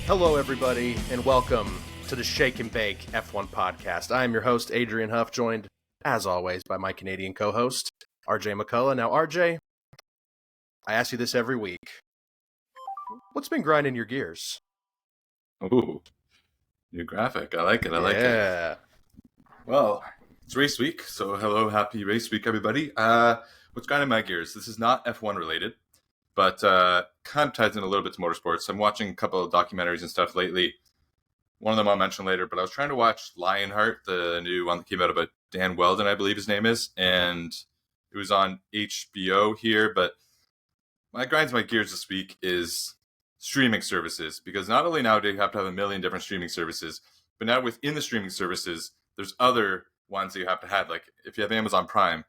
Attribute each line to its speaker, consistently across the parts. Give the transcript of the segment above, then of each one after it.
Speaker 1: Hello, everybody, and welcome to the Shake and Bake F1 podcast. I am your host, Adrian Huff, joined, as always, by my Canadian co-host, RJ McCullough. Now, RJ, I ask you this every week. What's been grinding your gears?
Speaker 2: Ooh, new graphic. I like it.
Speaker 1: Yeah.
Speaker 2: Well, it's race week, so hello, happy race week, everybody. What's grinding my gears? This is not F1 related, but kind of ties in a little bit to motorsports. I'm watching a couple of documentaries and stuff lately. One of them I'll mention later, but I was trying to watch Lionheart, the new one that came out about Dan Weldon, I believe his name is, and it was on HBO here, but my grinds my gears this week is streaming services, because not only now do you have to have a million different streaming services, but now within the streaming services, there's other ones that you have to have. Like if you have Amazon Prime,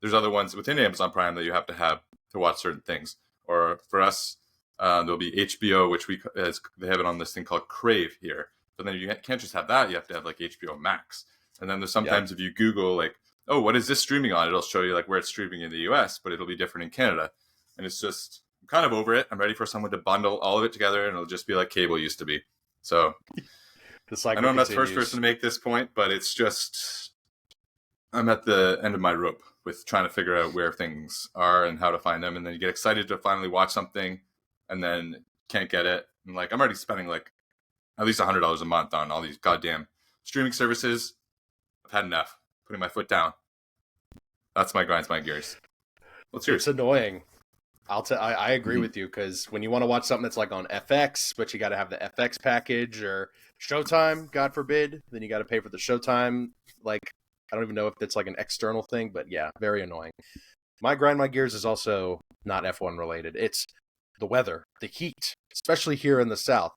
Speaker 2: there's other ones within Amazon Prime that you have to watch certain things. Or for us, there'll be HBO, which they have it on this thing called Crave here. But then you can't just have that. You have to have like HBO Max. And then there's sometimes if you Google like, oh, what is this streaming on? It'll show you like where it's streaming in the US, but it'll be different in Canada. And it's just, I'm kind of over it. I'm ready for someone to bundle all of it together, and it'll just be like cable used to be. So I know I'm not the first person to make this point, but it's just, I'm at the end of my rope with trying to figure out where things are and how to find them. And then you get excited to finally watch something and then can't get it. And like, I'm already spending like at least $100 a month on all these goddamn streaming services. I've had enough. Putting my foot down. That's my grinds, my gears. What's yours?
Speaker 1: It's annoying. I agree with you, because when you want to watch something that's like on FX, but you got to have the FX package, or Showtime, God forbid, then you got to pay for the Showtime. Like, I don't even know if it's like an external thing, but yeah, very annoying. My grind my gears is also not F1 related. It's the weather, the heat, especially here in the South.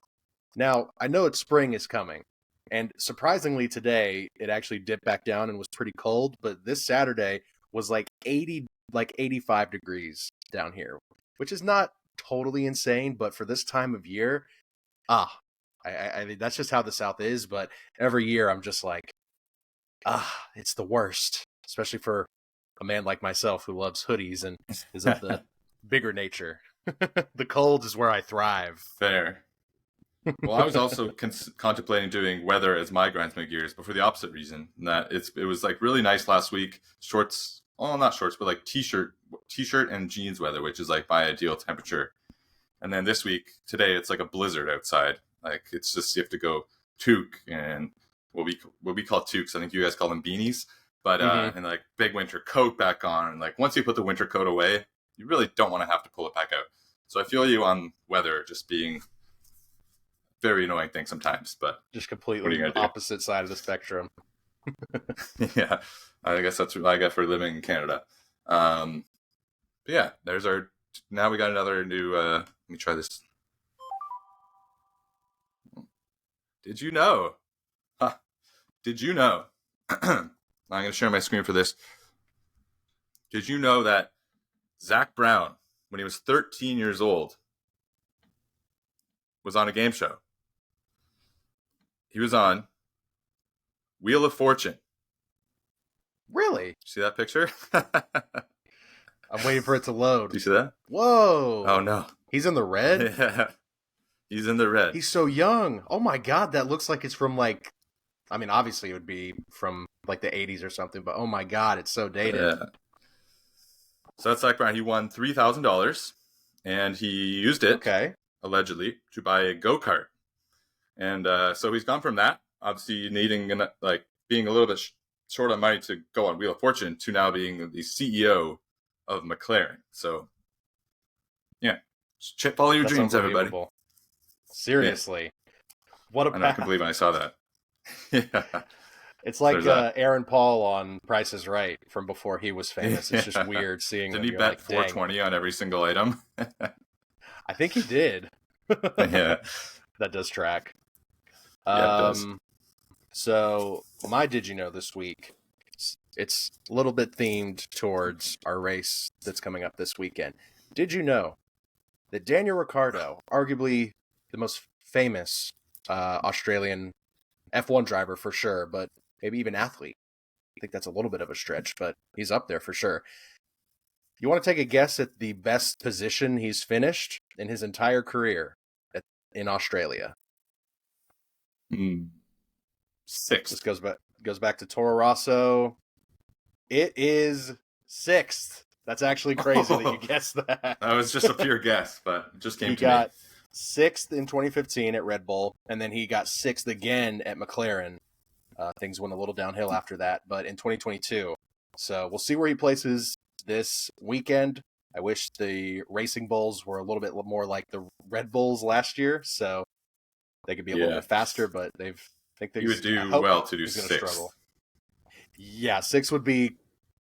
Speaker 1: Now, I know it's spring is coming, and surprisingly today, it actually dipped back down and was pretty cold, but this Saturday was like 85 degrees down here, which is not totally insane, but for this time of year, I mean, that's just how the South is. But every year I'm just like, it's the worst, especially for a man like myself who loves hoodies and is of the bigger nature. The cold is where I thrive.
Speaker 2: Fair. Well, I was also contemplating doing weather as my grinds my gears, but for the opposite reason. That it was like really nice last week. Shorts, well, not shorts, but like t-shirt and jeans weather, which is like my ideal temperature. And then this week, today, it's like a blizzard outside. Like it's just, you have to go toque and what we call toques. I think you guys call them beanies, but and like big winter coat back on. And like once you put the winter coat away, you really don't want to have to pull it back out. So I feel you on weather just being very annoying thing sometimes, but
Speaker 1: just completely opposite side of the spectrum.
Speaker 2: Yeah, I guess that's what I get for living in Canada. But yeah, now we got another new, let me try this. Did you know? Did you know? I'm going to share my screen for this. Did you know that Zach Brown, when he was 13 years old, was on a game show? He was on Wheel of Fortune.
Speaker 1: Really?
Speaker 2: See that picture?
Speaker 1: I'm waiting for it to load.
Speaker 2: Do you see that?
Speaker 1: Whoa.
Speaker 2: Oh, no.
Speaker 1: He's in the red?
Speaker 2: Yeah. He's in the red.
Speaker 1: He's so young. Oh, my God. That looks like it's from like, I mean, obviously it would be from like the 80s or something, but oh, my God, it's so dated.
Speaker 2: Yeah. So that's Zach Brown. He won $3,000, and he used it, allegedly, to buy a go-kart. And so he's gone from that, obviously needing, like, being a little bit short on money to go on Wheel of Fortune, to now being the CEO of McLaren. So, yeah, follow your dreams, everybody.
Speaker 1: Seriously. Yeah. What a path.
Speaker 2: I can believe I saw that. Yeah.
Speaker 1: It's like Aaron Paul on Price is Right from before he was famous. It's just weird seeing him.
Speaker 2: Did he bet like, $4.20 on every single item?
Speaker 1: I think he did.
Speaker 2: Yeah.
Speaker 1: That does track.
Speaker 2: Yeah, it does.
Speaker 1: So my Did You Know this week, it's a little bit themed towards our race that's coming up this weekend. Did you know that Daniel Ricciardo, arguably the most famous Australian F1 driver for sure, but maybe even athlete, I think that's a little bit of a stretch, but he's up there for sure, You want to take a guess at the best position he's finished in his entire career in Australia?
Speaker 2: Sixth.
Speaker 1: This goes back to Toro Rosso. It is sixth. That's actually crazy that you guessed that.
Speaker 2: That was just a pure guess, but it just came to me.
Speaker 1: He got sixth in 2015 at Red Bull, and then he got sixth again at McLaren. Things went a little downhill after that, but in 2022. So we'll see where he places this weekend. I wish the Racing Bulls were a little bit more like the Red Bulls last year, so they could be a little bit faster, but I think
Speaker 2: you would do well to do sixth.
Speaker 1: Yeah, six would be.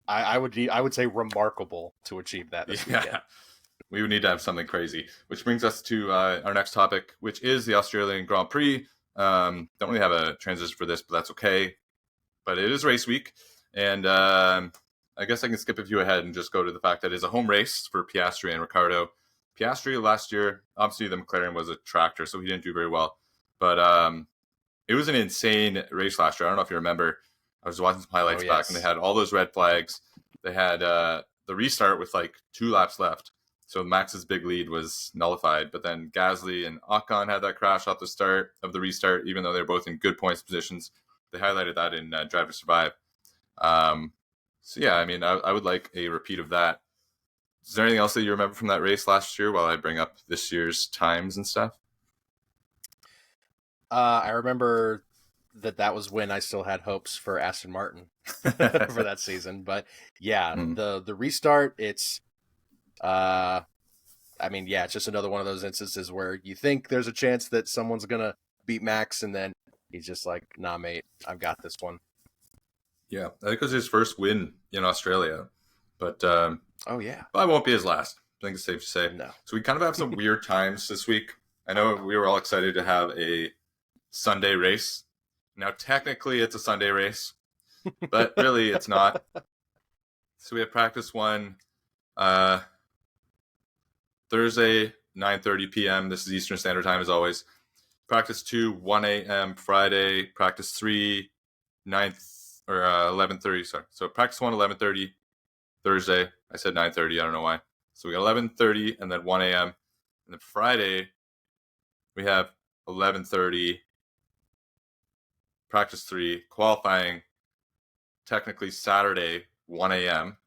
Speaker 1: I would say remarkable to achieve that this weekend.
Speaker 2: We would need to have something crazy, which brings us to our next topic, which is the Australian Grand Prix. Don't really have a transition for this, but that's okay. But it is race week, and I guess I can skip a few ahead and just go to the fact that it's a home race for Piastri and Ricciardo. Piastri last year, obviously the McLaren was a tractor, so he didn't do very well. But it was an insane race last year. I don't know if you remember. I was watching some highlights back, and they had all those red flags. They had the restart with like 2 laps left. So Max's big lead was nullified. But then Gasly and Ocon had that crash off the start of the restart, even though they were both in good points positions. They highlighted that in Drive to Survive. So, yeah, I mean, I would like a repeat of that. Is there anything else that you remember from that race last year while I bring up this year's times and stuff?
Speaker 1: I remember that was when I still had hopes for Aston Martin for that season. But yeah, the restart, it's, I mean, yeah, it's just another one of those instances where you think there's a chance that someone's going to beat Max, and then he's just like, nah, mate, I've got this one.
Speaker 2: Yeah, I think it was his first win in Australia. But
Speaker 1: oh, yeah.
Speaker 2: But it won't be his last. I think it's safe to say.
Speaker 1: No.
Speaker 2: So we kind of have some weird times this week. I know we were all excited to have a Sunday race. Now, technically, it's a Sunday race, but really, it's not. So we have practice 1 Thursday, 9:30 p.m. This is Eastern Standard Time, as always. Practice 2, 1 a.m. Friday. Practice 3, 11:30. Sorry. So practice 1, 11:30 Thursday. I said 9:30. I don't know why. So we got 11:30 and then 1 a.m. And then Friday, we have 11:30. Practice 3, qualifying technically Saturday, 1 a.m.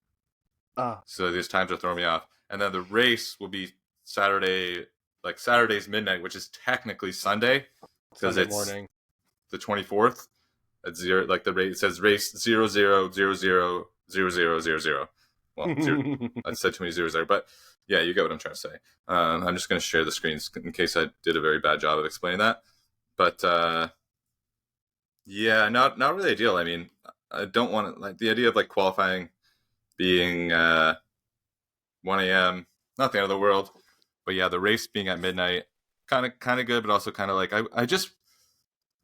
Speaker 2: So these times are throwing me off. And then the race will be Saturday, like Saturday's midnight, which is technically Sunday because it's morning. The 24th. At zero, like the rate, it says race 00000000. Well, I said too many zeros there, but yeah, you get what I'm trying to say. I'm just going to share the screens in case I did a very bad job of explaining that. But yeah, not really ideal. I mean, I don't want to, like, the idea of like qualifying being 1 a.m. Not the end of the world, but yeah, the race being at midnight, kind of good, but also kind of like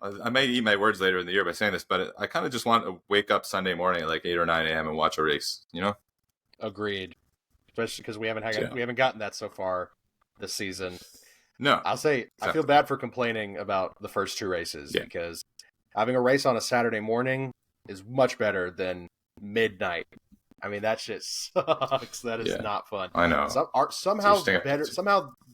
Speaker 2: I may eat my words later in the year by saying this, but I kind of just want to wake up Sunday morning at like 8 or 9 a.m. and watch a race, you know?
Speaker 1: Agreed. Especially because we haven't gotten that so far this season.
Speaker 2: No.
Speaker 1: I'll say exactly. I feel bad for complaining about the first 2 races because having a race on a Saturday morning is much better than midnight. I mean, that shit sucks. That is not fun.
Speaker 2: I know.
Speaker 1: Somehow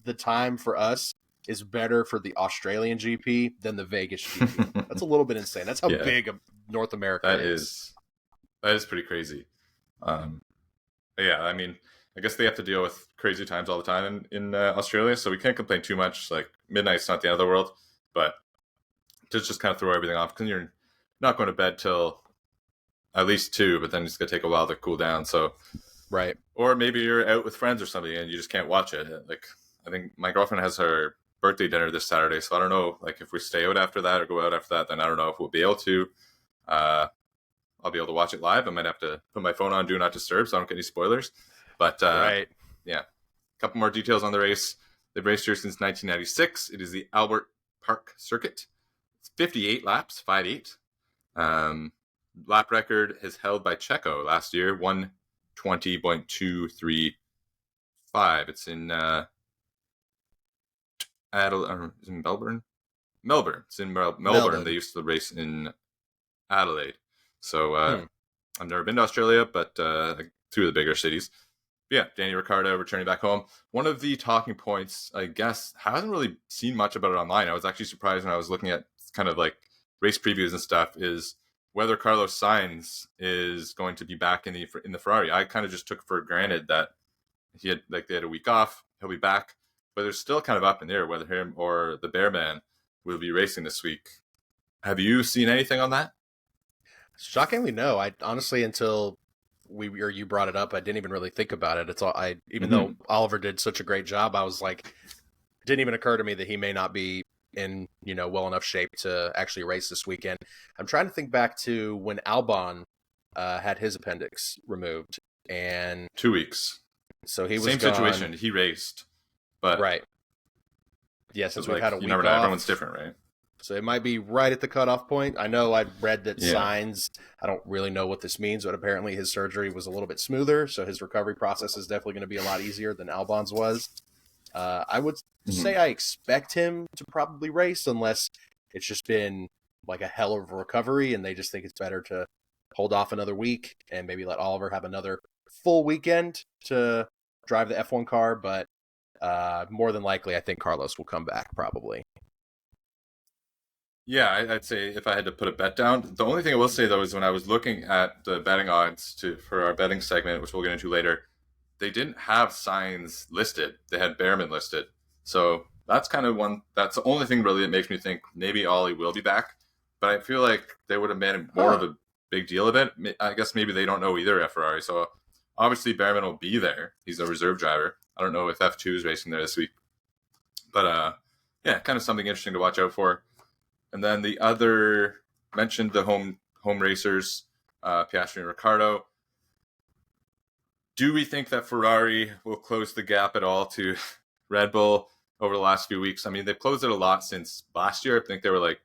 Speaker 1: the time for us is better for the Australian GP than the Vegas GP. That's a little bit insane. That's how big North America is.
Speaker 2: That is pretty crazy. Yeah, I mean, I guess they have to deal with crazy times all the time in Australia, so we can't complain too much. Like, midnight's not the end of the world, but just kind of throw everything off because you're not going to bed till at least 2, but then it's going to take a while to cool down. So,
Speaker 1: right.
Speaker 2: Or maybe you're out with friends or something and you just can't watch it. Like, I think my girlfriend has her birthday dinner this Saturday, so I don't know, like, if we stay out after that or go out after that, then I don't know if we'll be able to. I'll be able to watch it live. I might have to put my phone on Do Not Disturb so I don't get any spoilers. But,
Speaker 1: right.
Speaker 2: Yeah. A couple more details on the race. They've raced here since 1996. It is the Albert Park Circuit. It's 58 laps, 5.8. Lap record is held by Checo last year, 1:20.235. It's in is in Melbourne? Melbourne. It's in Melbourne. They used to race in Adelaide. So I've never been to Australia, but 2 of the bigger cities. yeah, Danny Ricciardo returning back home. One of the talking points, I guess, haven't really seen much about it online. I was actually surprised when I was looking at kind of like race previews and stuff, is whether Carlos Sainz is going to be back in the Ferrari. I kind of just took for granted that they had a week off, he'll be back, but they're still kind of up in the air whether him or the Bearman will be racing this week. Have you seen anything on that?
Speaker 1: Shockingly, no. I honestly, until you brought it up, I didn't even really think about it. It's all even though Oliver did such a great job, I was like, it didn't even occur to me that he may not be in well enough shape to actually race this weekend. I'm trying to think back to when Albon had his appendix removed, and
Speaker 2: 2 weeks.
Speaker 1: So he was
Speaker 2: same
Speaker 1: gone.
Speaker 2: Situation. He raced, but
Speaker 1: right. Yeah, since we've had a week
Speaker 2: never know.
Speaker 1: off,
Speaker 2: everyone's different, right?
Speaker 1: So it might be right at the cutoff point. I know I read that
Speaker 2: Yeah.
Speaker 1: Sainz, I don't really know what this means, but apparently his surgery was a little bit smoother, so his recovery process is definitely going to be a lot easier than Albon's was. I would say I expect him to probably race unless it's just been like a hell of a recovery and they just think it's better to hold off another week and maybe let Oliver have another full weekend to drive the F1 car. But more than likely, I think Carlos will come back probably.
Speaker 2: Yeah, I'd say if I had to put a bet down, the only thing I will say though is when I was looking at the betting odds for our betting segment, which we'll get into later, they didn't have Sainz listed. They had Bearman listed. So that's kind of that's the only thing really that makes me think maybe Ollie will be back. But I feel like they would have made more of a big deal of it. I guess maybe they don't know either at Ferrari. So obviously Bearman will be there. He's a reserve driver. I don't know if F2 is racing there this week. But yeah, kind of something interesting to watch out for. And then the other, mentioned the home racers, Piastri and Ricciardo. Do we think that Ferrari will close the gap at all to Red Bull over the last few weeks? I mean, they've closed it a lot since last year. I think they were like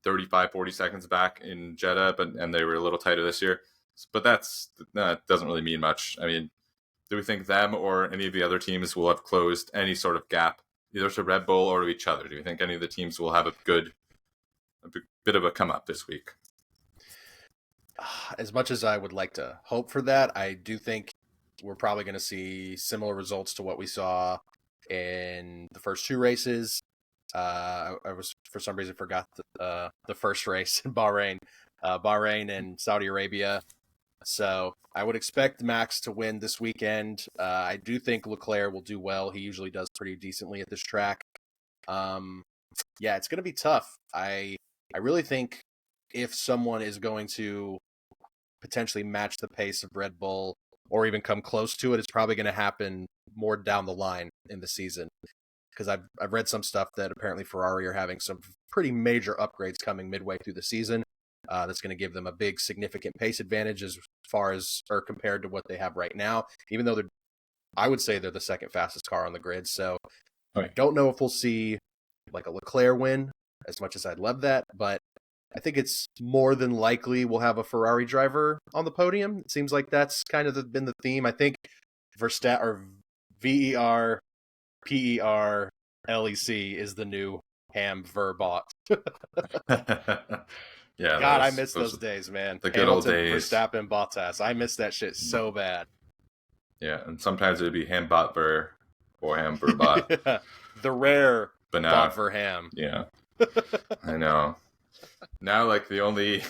Speaker 2: 35, 40 seconds back in Jeddah, and they were a little tighter this year. But that doesn't really mean much. I mean, do we think them or any of the other teams will have closed any sort of gap, either to Red Bull or to each other? Do you think any of the teams will have a bit of a come up this week?
Speaker 1: As much as I would like to hope for that, I do think we're probably going to see similar results to what we saw in the first two races. I was, for some reason, forgot the first race in Bahrain and Saudi Arabia. So I would expect Max to win this weekend. I do think Leclerc will do well. He usually does pretty decently at this track. Yeah, it's going to be tough. I really think if someone is going to potentially match the pace of Red Bull or even come close to it, it's probably going to happen more down the line in the season. Because I've read some stuff that apparently Ferrari are having some pretty major upgrades coming midway through the season. That's going to give them a big, significant pace advantage as far as or compared to what they have right now. Even though I would say they're the second fastest car on the grid. So I don't know if we'll see like a Leclerc win as much as I'd love that, but I think it's more than likely we'll have a Ferrari driver on the podium. It seems like that's kind of been the theme. I think Verstappen or VER PER LEC is the new Ham Verbot.
Speaker 2: Yeah,
Speaker 1: God, I miss those days, man.
Speaker 2: The good old days.
Speaker 1: Verstappen, Bottas. I miss that shit so bad.
Speaker 2: Yeah, and sometimes it would be Ham Bot Ver or Ham Verbot.
Speaker 1: Yeah, the rare
Speaker 2: but now,
Speaker 1: Bot for Ham.
Speaker 2: Yeah, I know. Now, like the only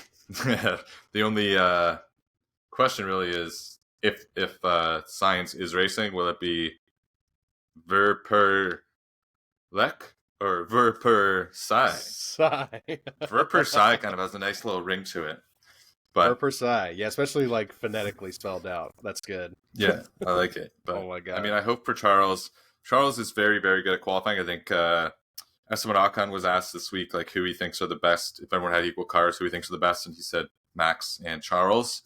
Speaker 2: question really is if Sainz is racing, will it be Ver per Lek or Ver per Sai? Ver per Sai kind of has a nice little ring to it. But
Speaker 1: Ver per Sai, yeah, especially like phonetically spelled out. That's good.
Speaker 2: Yeah, I like it. But,
Speaker 1: oh my god!
Speaker 2: I mean, I hope for Charles. Charles is very, very good at qualifying. I think Esteban Ocon was asked this week like who he thinks are the best. If everyone had equal cars, who he thinks are the best, and he said Max and Charles,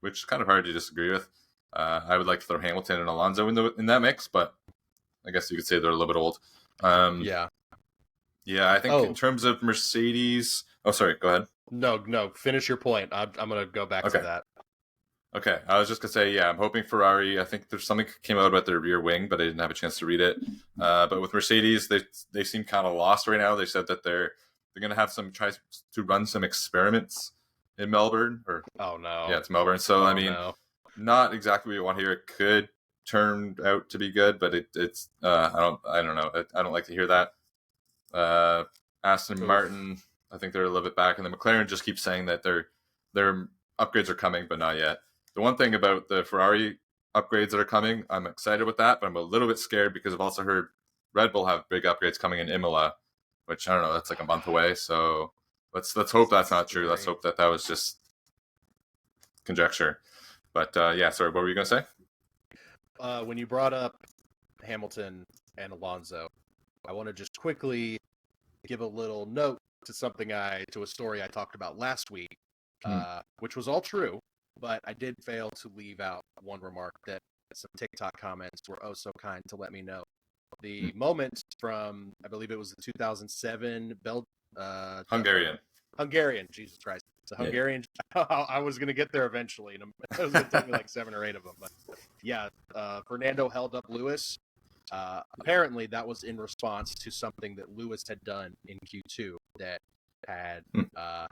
Speaker 2: which is kind of hard to disagree with. I would like to throw Hamilton and Alonso in that mix, but I guess you could say they're a little bit old. Yeah. I think in terms of Mercedes. Oh, sorry. Go ahead.
Speaker 1: No. Finish your point. I'm going to go back to that.
Speaker 2: Okay. I was just going to say, I'm hoping Ferrari. I think there's something came out about their rear wing, but I didn't have a chance to read it. But with Mercedes, they seem kind of lost right now. They said that they're going to have try to run some experiments in Melbourne. Oh no. Yeah, it's Melbourne. So not exactly what you want to hear. It could turn out to be good, but it's I don't know. I don't like to hear that. Aston
Speaker 1: Oof.
Speaker 2: Martin, I think they're a little bit back, and the McLaren just keeps saying that their upgrades are coming, but not yet. The one thing about the Ferrari upgrades that are coming, I'm excited with that, but I'm a little bit scared because I've also heard Red Bull have big upgrades coming in Imola, which I don't know, that's like a month away. So let's hope that's not true. Let's hope that was just conjecture. But yeah, sorry, what were you gonna say?
Speaker 1: When you brought up Hamilton and Alonso, I want to just quickly give a little note to to a story I talked about last week, which was all true, but I did fail to leave out one remark that some TikTok comments were oh so kind to let me know. The moment from, I believe it was the 2007 Hungarian, Jesus Christ. It's a Hungarian. Yeah. I was going to get there eventually, and it was going to take me like 7 or 8 of them. But yeah, Fernando held up Lewis. Apparently, that was in response to something that Lewis had done in Q2 that had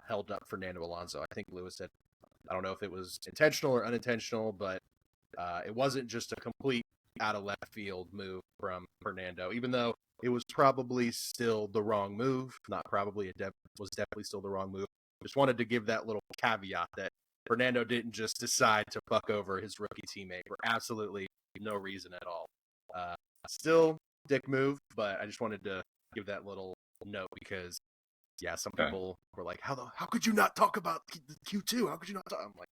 Speaker 1: held up Fernando Alonso. I think Lewis said, I don't know if it was intentional or unintentional, but it wasn't just a complete out of left field move from Fernando, even though it was probably still the wrong move. Not probably, was definitely still the wrong move. Just wanted to give that little caveat that Fernando didn't just decide to fuck over his rookie teammate for absolutely no reason at all. Still dick move, but I just wanted to give that little note because, yeah, some people were like, how could you not talk about the Q2? How could you not talk? I'm like,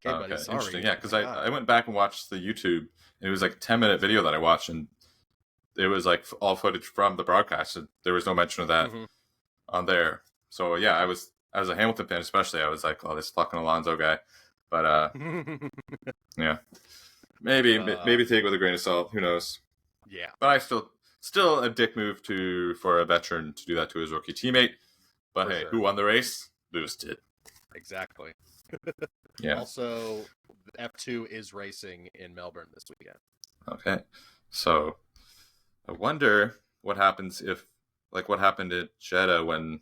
Speaker 1: okay, buddy, sorry.
Speaker 2: Interesting. Yeah, because I went back and watched the YouTube. And it was like a 10-minute video that I watched, and it was like all footage from the broadcast. And there was no mention of that on there. So yeah, I was, as a Hamilton fan especially, I was like, oh, this fucking Alonso guy. But yeah, maybe take it with a grain of salt. Who knows?
Speaker 1: Yeah,
Speaker 2: but I still a dick move for a veteran to do that to his rookie teammate. But hey, who won the race? Lewis did.
Speaker 1: Exactly.
Speaker 2: Yeah.
Speaker 1: Also, F2 is racing in Melbourne this weekend.
Speaker 2: Okay. So I wonder what happens if, like what happened at Jeddah when,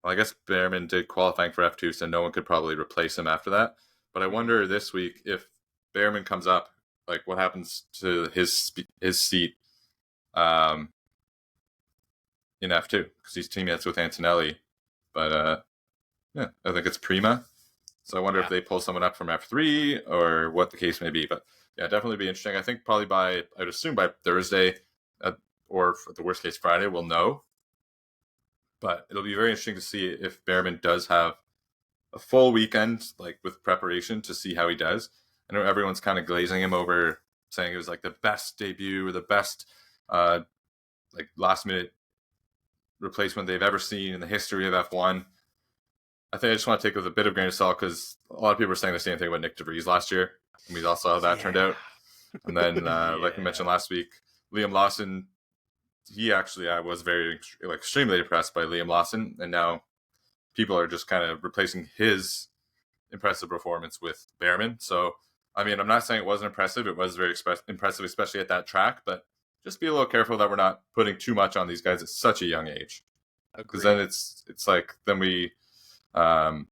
Speaker 2: well, I guess Behrman did qualifying for F2, so no one could probably replace him after that. But I wonder this week if Behrman comes up, like what happens to his seat in F2, because he's teammates with Antonelli. But yeah, I think it's Prima. So I wonder if they pull someone up from F3 or what the case may be. But yeah, definitely be interesting. I think probably I'd assume by Thursday or for the worst case Friday, we'll know. But it'll be very interesting to see if Behrman does have a full weekend, like with preparation, to see how he does. I know everyone's kind of glazing him over, saying it was like the best debut or the best like last minute replacement they've ever seen in the history of F1. I think I just want to take it with a bit of grain of salt because a lot of people were saying the same thing about Nick DeVries last year, and we all saw how that turned out. And then, like we mentioned last week, Liam Lawson, I was very extremely impressed by Liam Lawson, and now people are just kind of replacing his impressive performance with Behrman. So, I mean, I'm not saying it wasn't impressive. It was very impressive, especially at that track, but just be a little careful that we're not putting too much on these guys at such a young age. Because then it's like, then we, then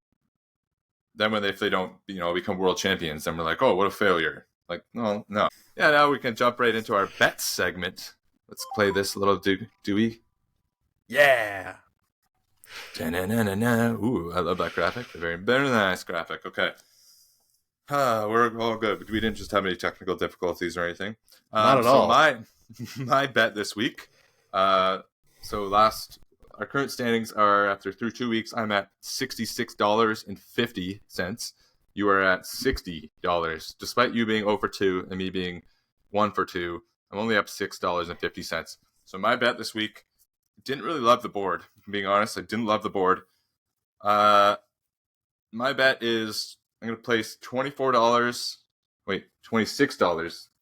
Speaker 2: if they don't, become world champions, then we're like, oh, what a failure. Like, no. Yeah, now we can jump right into our bets segment. Let's play this little Dewey.
Speaker 1: Yeah.
Speaker 2: Ooh, I love that graphic. A very nice graphic. Okay. We're all good. We didn't just have any technical difficulties or anything.
Speaker 1: Not at all.
Speaker 2: My bet this week. Our current standings are through 2 weeks. I'm at $66.50. You are at $60. Despite you being 0 for 2 and me being 1 for 2, I'm only up $6.50. So my bet this week, didn't really love the board. If I'm being honest, I didn't love the board. My bet is I'm going to place $26.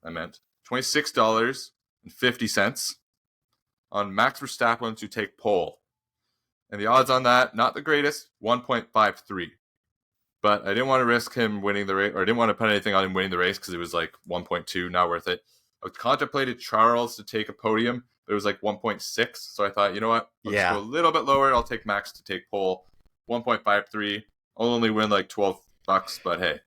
Speaker 2: I meant $26.50 on Max Verstappen to take pole. And the odds on that, not the greatest, 1.53. But I didn't want to risk him winning the race, or I didn't want to put anything on him winning the race because it was like 1.2, not worth it. I contemplated Charles to take a podium, but it was like 1.6. So I thought, you know what? Let's go a little bit lower. I'll take Max to take pole. 1.53. I'll only win like $12, but hey,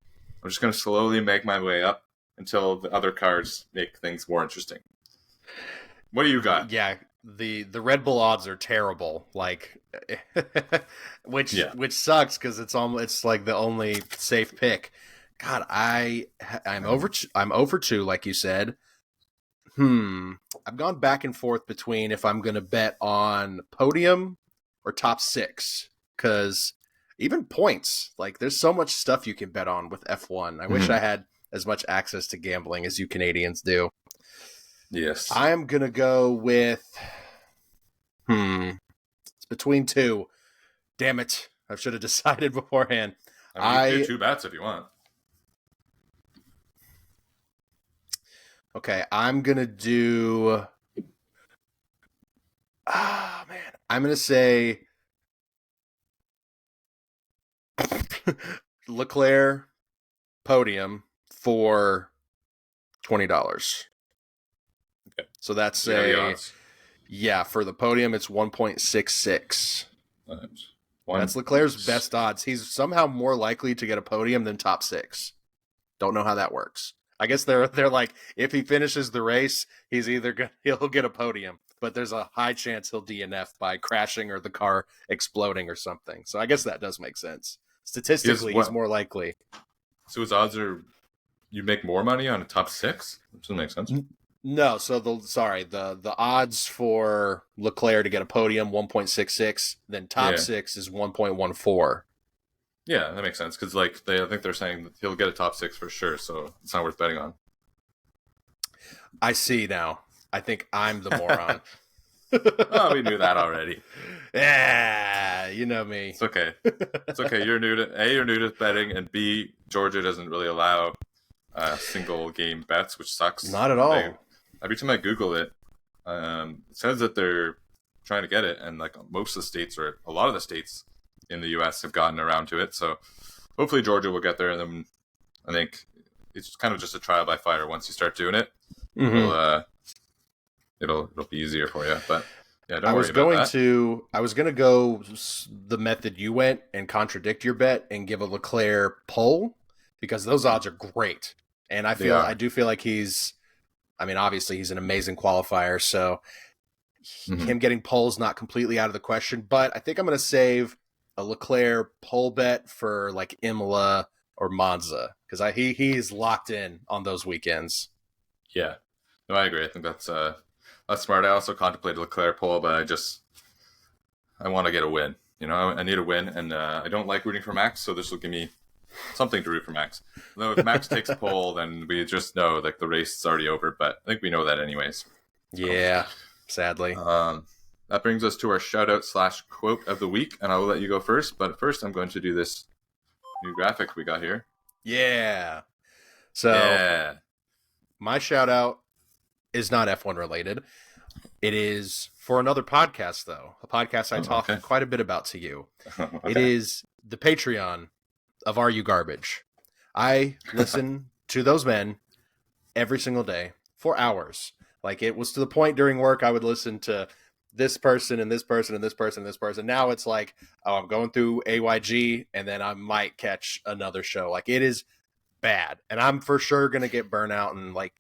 Speaker 2: I'm just going to slowly make my way up until the other cars make things more interesting. What do you got?
Speaker 1: Yeah, the Red Bull odds are terrible. Like, which sucks because it's like the only safe pick. God, I'm over 2, like you said. I've gone back and forth between if I'm going to bet on podium or top 6, because even points, like there's so much stuff you can bet on with F1. I wish I had as much access to gambling as you Canadians do.
Speaker 2: Yes.
Speaker 1: I'm going to go with, it's between 2. Damn it. I should have decided beforehand.
Speaker 2: I mean, you can do 2 bets if you want.
Speaker 1: Okay, I'm going to do... man. I'm going to say Leclerc podium for $20.
Speaker 2: Okay.
Speaker 1: So that's for the podium, it's 1.66. That's Leclerc's best odds. He's somehow more likely to get a podium than top 6. Don't know how that works. I guess they're like, if he finishes the race, he'll get a podium, but there's a high chance he'll DNF by crashing or the car exploding or something. So I guess that does make sense. Statistically, he's more likely.
Speaker 2: So his odds are, you make more money on a top 6? Which doesn't make sense.
Speaker 1: No, so the odds for Leclerc to get a podium 1.66, then top 6 is 1.14.
Speaker 2: Yeah, that makes sense because I think they're saying that he'll get a top 6 for sure, so it's not worth betting on.
Speaker 1: I see now. I think I'm the moron.
Speaker 2: Oh, we knew that already.
Speaker 1: Yeah, you know me.
Speaker 2: It's okay. It's okay. You're new to betting, and B, Georgia doesn't really allow single game bets, which sucks.
Speaker 1: Not at all.
Speaker 2: Every time I Google it, it says that they're trying to get it, and like most of the states or a lot of the states in the U.S. have gotten around to it. So hopefully Georgia will get there, and then I think it's kind of just a trial by fire. Once you start doing it, it'll be easier for you. But yeah, don't worry about that.
Speaker 1: I was going to go the method you went and contradict your bet and give a Leclerc pole because those odds are great. And I do feel like obviously he's an amazing qualifier. So him getting poles not completely out of the question, but I think I'm going to save a Leclerc pole bet for like Imola or Monza because he's locked in on those weekends.
Speaker 2: Yeah, no, I agree. I think that's smart. I also contemplated Leclerc pole, but I want to get a win. You know, I need a win, and I don't like rooting for Max, so this will give me something to root for Max. Though if Max takes a pole, then we just know like the race is already over. But I think we know that anyways. So,
Speaker 1: yeah, sadly.
Speaker 2: That brings us to our shout-out/quote of the week, and I will let you go first. But first, I'm going to do this new graphic we got here.
Speaker 1: Yeah. So my shout-out is not F1 related. It is for another podcast, though. A podcast I talk quite a bit about to you. Okay. It is the Patreon of Are You Garbage. I listen to those men every single day for hours. Like, it was to the point during work I would listen to this person and this person and this person and this person. Now it's like, oh, I'm going through AYG and then I might catch another show. Like, it is bad. And I'm for sure going to get burnout and like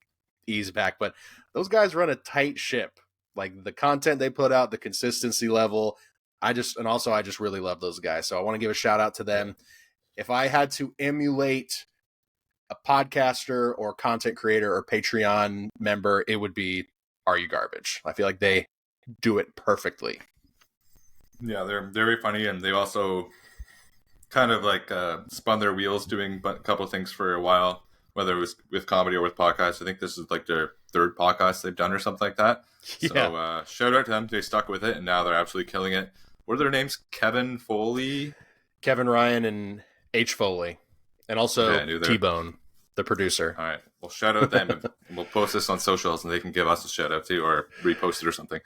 Speaker 1: ease back. But those guys run a tight ship. Like, the content they put out, the consistency level. I just really love those guys. So I want to give a shout out to them. If I had to emulate a podcaster or content creator or Patreon member, it would be Are You Garbage. I feel like they do it perfectly.
Speaker 2: Yeah, they're very funny, and they also kind of like spun their wheels doing a couple of things for a while, whether it was with comedy or with podcasts. I think this is like their third podcast they've done or something like that. Yeah. So shout out to them. They stuck with it, and now they're absolutely killing it. What are their names? Kevin Ryan, and H. Foley. And also T-Bone, the producer. All right. Well, shout out them. And we'll post this on socials, and they can give us a shout out too, or repost it or something.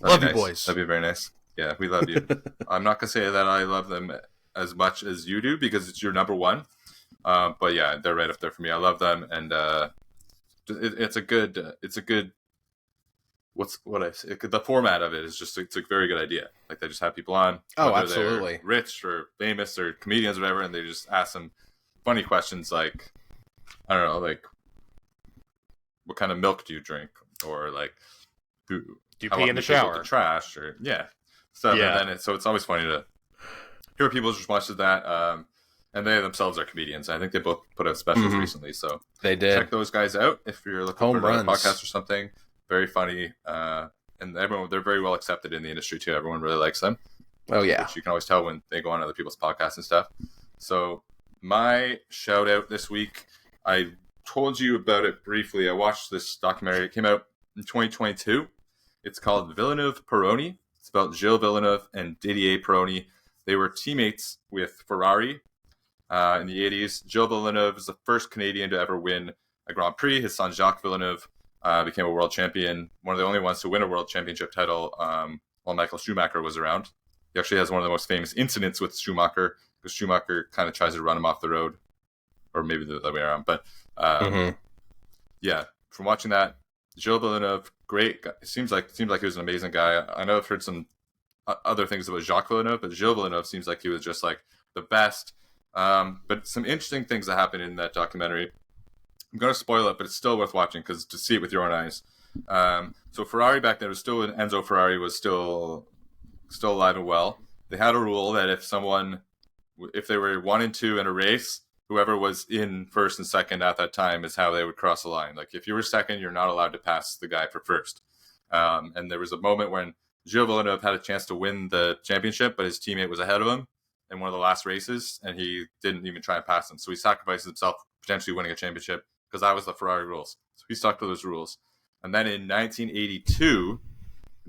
Speaker 1: Love you, boys.
Speaker 2: That'd be very nice. Yeah, we love you. I'm not going to say that I love them as much as you do because it's your number one. But yeah, they're right up there for me. I love them, and it's a good. The format of it is just it's a very good idea. Like, they just have people on.
Speaker 1: Oh, absolutely.
Speaker 2: Rich or famous or comedians or whatever, and they just ask them funny questions like, I don't know, like what kind of milk do you drink, or like who
Speaker 1: Do you
Speaker 2: how
Speaker 1: pee in
Speaker 2: often
Speaker 1: the
Speaker 2: do you take out
Speaker 1: shower?
Speaker 2: the trash, or stuff.
Speaker 1: Yeah.
Speaker 2: And then so it's always funny to hear people's responses to that. And they themselves are comedians. I think they both put out specials recently, so
Speaker 1: They did.
Speaker 2: check those guys out if you're looking
Speaker 1: Home
Speaker 2: for a
Speaker 1: runs.
Speaker 2: podcast or something. Very funny, and they're very well accepted in the industry too. Everyone really likes them.
Speaker 1: Oh yeah.
Speaker 2: Which you can always tell when they go on other people's podcasts and stuff. So my shout out this week, I told you about it briefly. I watched this documentary. It came out in 2022. It's called Villeneuve Peroni. It's about Gilles Villeneuve and Didier Peroni. They were teammates with Ferrari in the 80s. Gilles Villeneuve is the first Canadian to ever win a Grand Prix. His son Jacques Villeneuve became a world champion, one of the only ones to win a world championship title while Michael Schumacher was around. He actually has one of the most famous incidents with Schumacher, because Schumacher kind of tries to run him off the road, or maybe the other way around. But yeah, from watching that, Gilles Villeneuve, great guy. It seems like he was an amazing guy. I know I've heard some other things about Jacques Villeneuve, but Gilles Villeneuve seems like he was just like the best. But some interesting things that happened in that documentary. I'm going to spoil it, but it's still worth watching because to see it with your own eyes. So Ferrari back then was still, Enzo Ferrari was still alive and well. They had a rule that if they were 1 and 2 in a race, whoever was in first and second at that time is how they would cross the line. Like if you were second, you're not allowed to pass the guy for first. And there was a moment when Gilles Villeneuve had a chance to win the championship, but his teammate was ahead of him in one of the last races, and he didn't even try and pass him. So he sacrificed himself, potentially winning a championship, because that was the Ferrari rules. So he stuck to those rules. And then in 1982,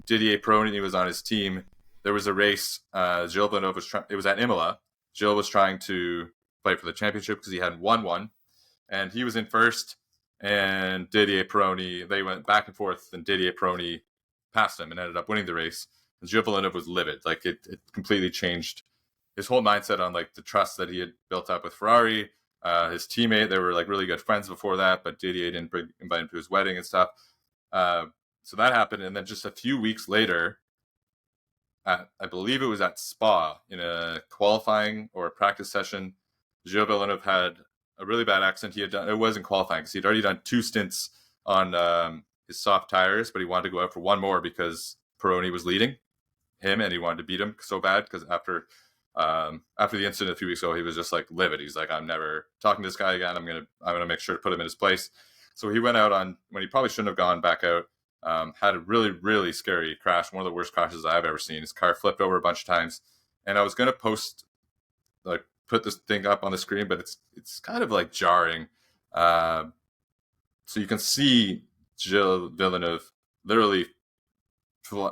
Speaker 2: Didier Peroni was on his team. There was a race. Gilles Villeneuve it was at Imola. Gilles was trying to fight for the championship because he hadn't won one, and he was in first. And Didier Peroni, they went back and forth, and Didier Peroni passed him and ended up winning the race. And Gilles Villeneuve was livid. Like it completely changed his whole mindset on like the trust that he had built up with Ferrari. His teammate, they were like really good friends before that, but Didier didn't invite him to his wedding and stuff. So that happened, and then just a few weeks later, I believe it was at Spa in a qualifying or a practice session, Gilles Villeneuve had a really bad accident. It wasn't qualifying because he'd already done 2 stints on his soft tires, but he wanted to go out for one more because Peroni was leading him, and he wanted to beat him so bad because after the incident a few weeks ago, he was just like livid. He's like, I'm never talking to this guy again. I'm gonna make sure to put him in his place. So he went out on when he probably shouldn't have gone back out. Had a really, really scary crash. One of the worst crashes I've ever seen. His car flipped over a bunch of times. And I was going to put this thing up on the screen, but it's kind of like jarring. So you can see Gilles Villeneuve literally,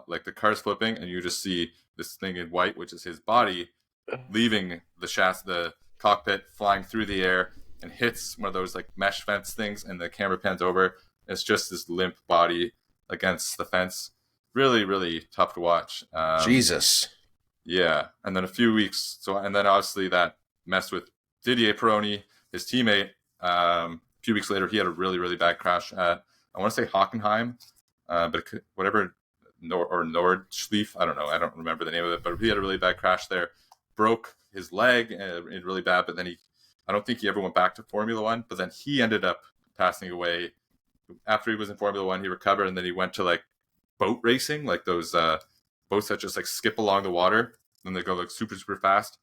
Speaker 2: like the car's flipping, and you just see this thing in white, which is his body, leaving the cockpit, flying through the air, and hits one of those like mesh fence things, and the camera pans over. It's just this limp body against the fence. Really, really tough to watch.
Speaker 1: Jesus.
Speaker 2: Yeah. And then a few weeks. And then obviously that messed with Didier Peroni, his teammate. A few weeks later, he had a really, really bad crash at, I want to say Hockenheim, but Nordschleife. I don't know. I don't remember the name of it, but he had a really bad crash there. Broke his leg really bad, but then I don't think he ever went back to Formula One, but then he ended up passing away. After he was in Formula One, he recovered, and then he went to like boat racing, like those boats that just like skip along the water, and they go like super, super fast.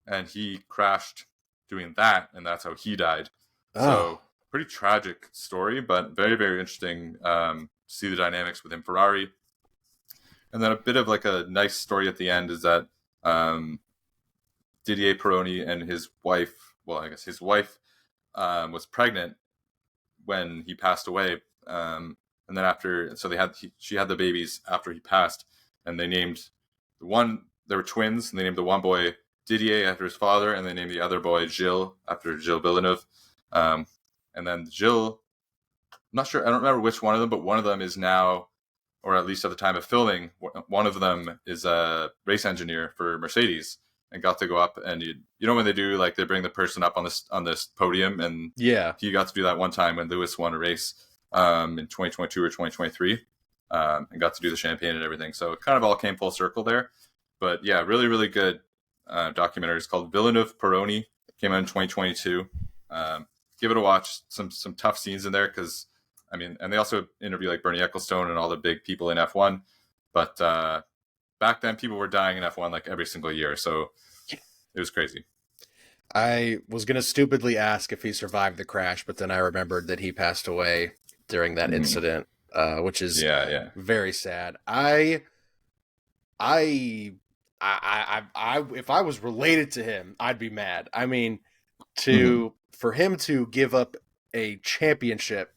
Speaker 2: And he crashed doing that, and that's how he died. Oh. So pretty tragic story, but very, very interesting to see the dynamics within Ferrari. And then a bit of like a nice story at the end is that Didier Peroni and his wife, was pregnant when he passed away, and then she had the babies after he passed, and they named they were twins, and they named the one boy Didier after his father, and they named the other boy Gilles after Gilles Villeneuve. And then Gilles, I'm not sure, I don't remember which one of them, but one of them is now, or at least at the time of filming, one of them is a race engineer for Mercedes, and got to go up, and you know when they do, like they bring the person up on this podium, and
Speaker 1: yeah,
Speaker 2: he got to do that one time when Lewis won a race in 2022 or 2023, and got to do the champagne and everything. So it kind of all came full circle there. But yeah, really, really good documentary. It's called Villeneuve Peroni. It came out in 2022. Give it a watch. Some tough scenes in there because, I mean, and they also interview like Bernie Ecclestone and all the big people in F1. But back then, people were dying in F1 like every single year, so it was crazy.
Speaker 1: I was going to stupidly ask if he survived the crash, but then I remembered that he passed away during that incident, which is very sad. If I was related to him, I'd be mad. I mean, for him to give up a championship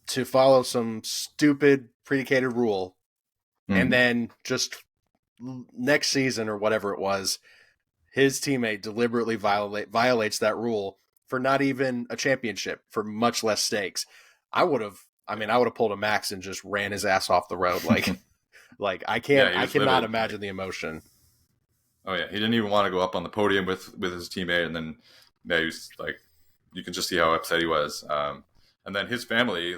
Speaker 1: to follow some stupid predicated rule, and then just next season or whatever it was, his teammate deliberately violates that rule for not even a championship, for much less stakes. I would have pulled a Max and just ran his ass off the road. Like I cannot imagine the emotion.
Speaker 2: Oh yeah, he didn't even want to go up on the podium with his teammate, and then he was like, you can just see how upset he was. And then his family,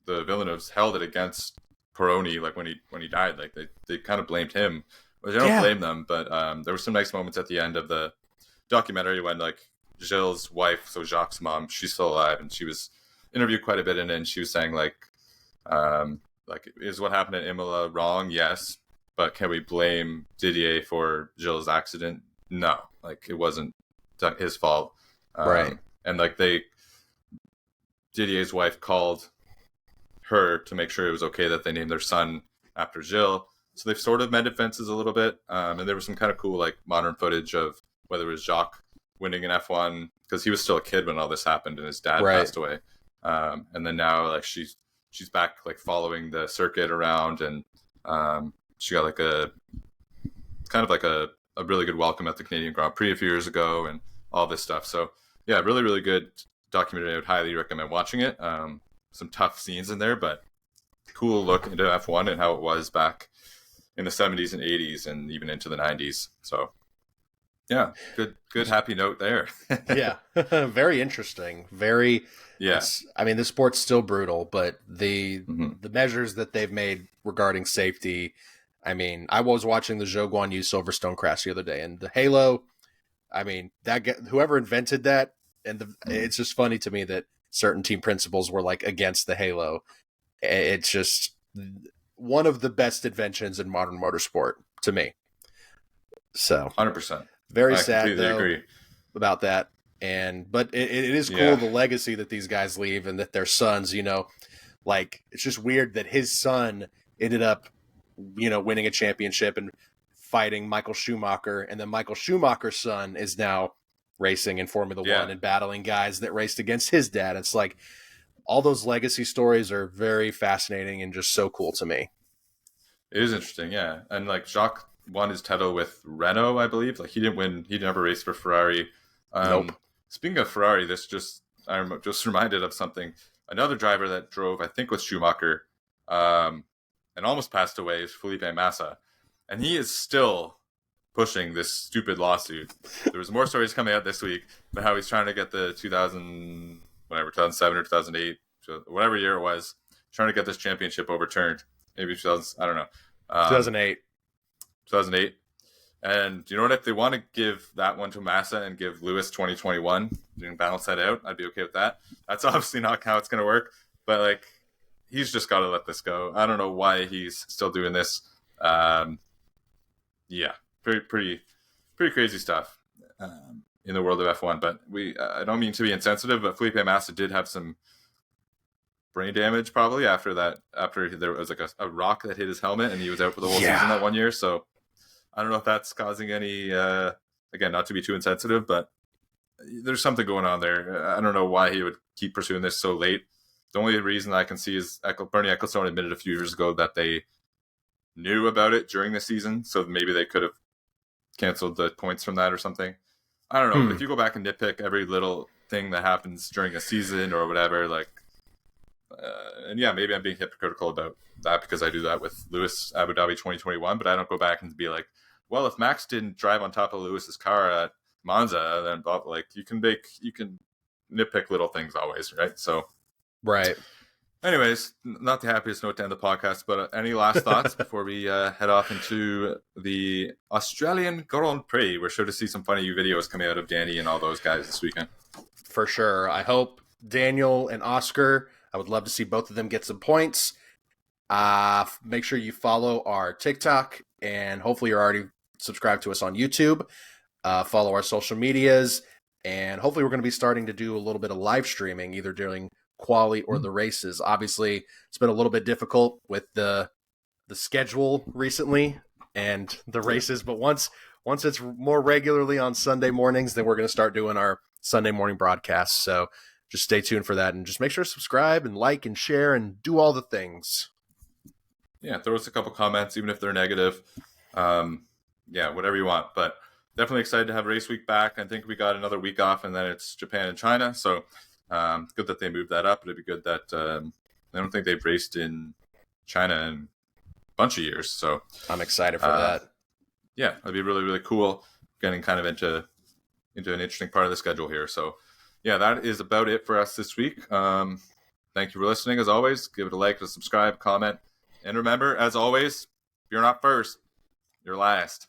Speaker 2: the Villeneuves, held it against Peroni, like when he died. Like they kind of blamed him. Well, I don't blame them, but there were some nice moments at the end of the documentary when like Gilles' wife, so Jacques' mom, she's still alive, and she was interviewed quite a bit in it, and she was saying like, is what happened at Imola wrong? Yes. But can we blame Didier for Gilles' accident? No, like it wasn't his fault.
Speaker 1: Right.
Speaker 2: And like Didier's wife called her to make sure it was okay that they named their son after Gilles. So they've sort of mended fences a little bit. And there was some kind of cool like modern footage of whether it was Jacques winning an F1 because he was still a kid when all this happened and his dad passed away. And then now like she's back like following the circuit around, and she got like a really good welcome at the Canadian Grand Prix a few years ago and all this stuff. So yeah, really, really good documentary. I would highly recommend watching it. Some tough scenes in there, but cool look into F1 and how it was back in the 70s and 80s and even into the 90s. So yeah, good happy note there.
Speaker 1: Yeah, very interesting. Very. Yes, I mean the sport's still brutal, but the measures that they've made regarding safety. I mean, I was watching the Zhou Guanyu Silverstone crash the other day, and the halo. I mean, whoever invented that, and it's just funny to me that certain team principals were like against the halo. It's just one of the best inventions in modern motorsport to me. So
Speaker 2: 100%.
Speaker 1: Very sad though agree about that. But it is cool the legacy that these guys leave and that their sons, like it's just weird that his son ended up, winning a championship and fighting Michael Schumacher, and then Michael Schumacher's son is now racing in Formula One and battling guys that raced against his dad. It's like all those legacy stories are very fascinating and just so cool to me.
Speaker 2: It is interesting, yeah. And like Jacques won his title with Renault, I believe. Like he didn't win; he never raced for Ferrari.
Speaker 1: Nope.
Speaker 2: Speaking of Ferrari, I'm just reminded of something. Another driver that drove, I think, with Schumacher, and almost passed away is Felipe Massa, and he is still pushing this stupid lawsuit. There was more stories coming out this week about how he's trying to get the 2007 or 2008, whatever year it was, trying to get this championship overturned. Maybe 2000, I don't know.
Speaker 1: 2008.
Speaker 2: 2008. And you know what? If they want to give that one to Massa and give Lewis 2021, you can balance that out. I'd be okay with that. That's obviously not how it's going to work. But like, he's just got to let this go. I don't know why he's still doing this. Yeah, pretty crazy stuff in the world of F1. But I don't mean to be insensitive, but Felipe Massa did have some brain damage probably after there was like a rock that hit his helmet and he was out for the whole season that 1 year. So I don't know if that's causing any, again, not to be too insensitive, but there's something going on there. I don't know why he would keep pursuing this so late. The only reason I can see is Bernie Ecclestone admitted a few years ago that they knew about it during the season, so maybe they could have canceled the points from that or something. I don't know. If you go back and nitpick every little thing that happens during a season or whatever, like, and yeah, maybe I'm being hypocritical about that because I do that with Lewis Abu Dhabi 2021, but I don't go back and be like, well, if Max didn't drive on top of Lewis's car at Monza, then like you can nitpick little things always, right? So,
Speaker 1: right.
Speaker 2: Anyways, not the happiest note to end the podcast, but any last thoughts before we head off into the Australian Grand Prix? We're sure to see some funny videos coming out of Danny and all those guys this weekend.
Speaker 1: For sure. I hope Daniel and Oscar, I would love to see both of them get some points. Make sure you follow our TikTok, and hopefully you're already subscribed to us on YouTube. Follow our social medias, and hopefully we're going to be starting to do a little bit of live streaming, either during quali or the races. Obviously, it's been a little bit difficult with the schedule recently and the races, but once it's more regularly on Sunday mornings, then we're going to start doing our Sunday morning broadcasts. So just stay tuned for that, and just make sure to subscribe and like and share and do all the things.
Speaker 2: Yeah, throw us a couple comments, even if they're negative. Whatever you want. But definitely excited to have race week back. I think we got another week off, and then it's Japan and China. So good that they moved that up. It'd be good that I don't think they've raced in China in a bunch of years. So
Speaker 1: I'm excited for that.
Speaker 2: Yeah, it'd be really, really cool getting kind of into an interesting part of the schedule here. So yeah, that is about it for us this week. Thank you for listening. As always, give it a like, a subscribe, comment. And remember, as always, if you're not first, you're last.